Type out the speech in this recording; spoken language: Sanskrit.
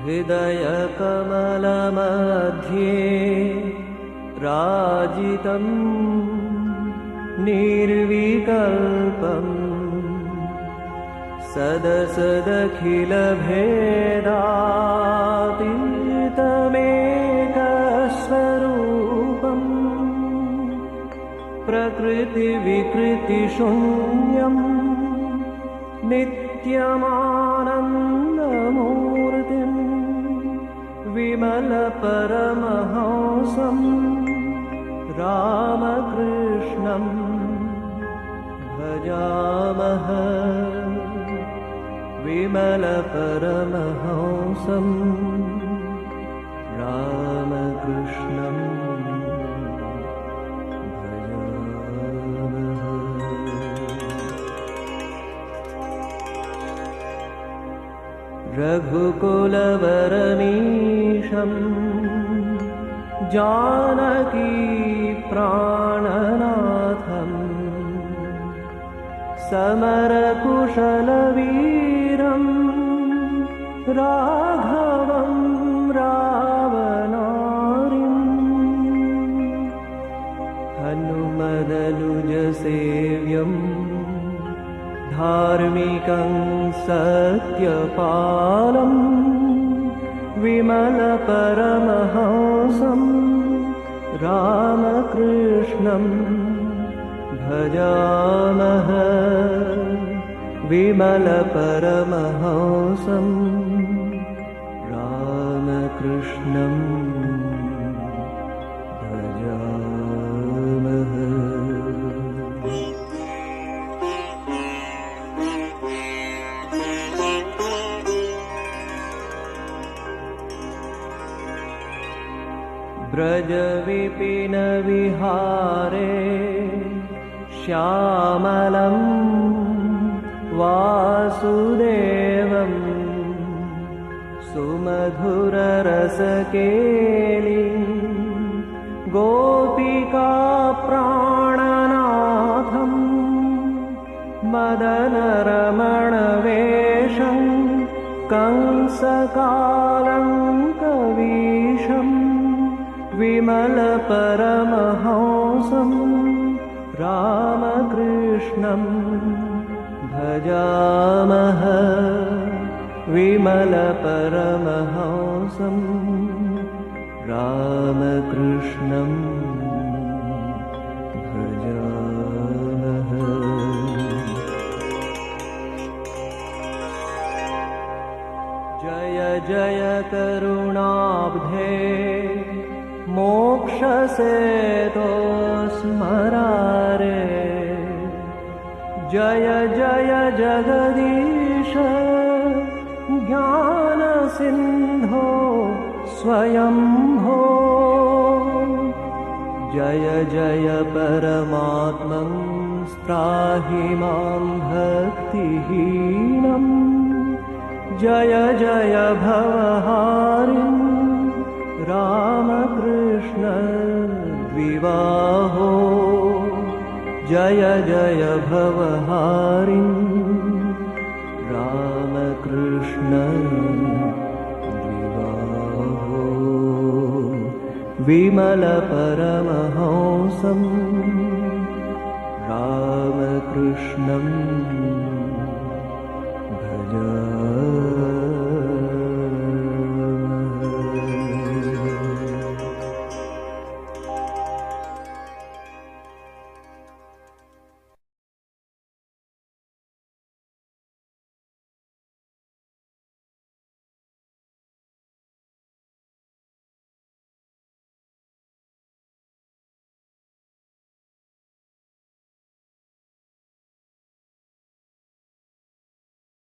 हृदयकमलमध्ये राजितं निर्विकल्पम् सदसदखिलभेदातीतमेकस्वरूपम् प्रकृतिविकृतिशून्यं नित्यमानन्दमूर्तिं विमलपरमहंसं रामकृष्णं भजामः। विमलपरमहंसं रामकृष्णं भजामः। रघुकुलवरमीशं जानकी प्राणनाथं समरकुशलवीरं राघवं रावणारिम् हनुमदनुजसेव्यं धार्मिकं सत्यपालं विमलपरमहंसं रामकृष्णं भजामः। विमलपरमहंसं रामकृष्णं भजामः। ब्रजविपिनविहारे श्यामलं वासुदेवं सुमधुररसकेलिं गोपिकाप्राणनाथं मदनरमणवेषं कंसकालङ्कवीशं विमलपरमहंसं रामकृष्णं भजामः। विमलपरमहंसं रामकृष्णं भजामः। जय जय करुणाब्धे मोक्षसेतो स्मरारे जय जय जगदीश ज्ञानसिन्धो स्वयंभो जय जय परमात्मं त्राहि मां भक्तिहीनं जय जय भवहारिं रामकृष्ण विवाहो जय जय भवहारिं रामकृष्ण विवाहो विमलपरमहंसं रामकृष्णं भजामः।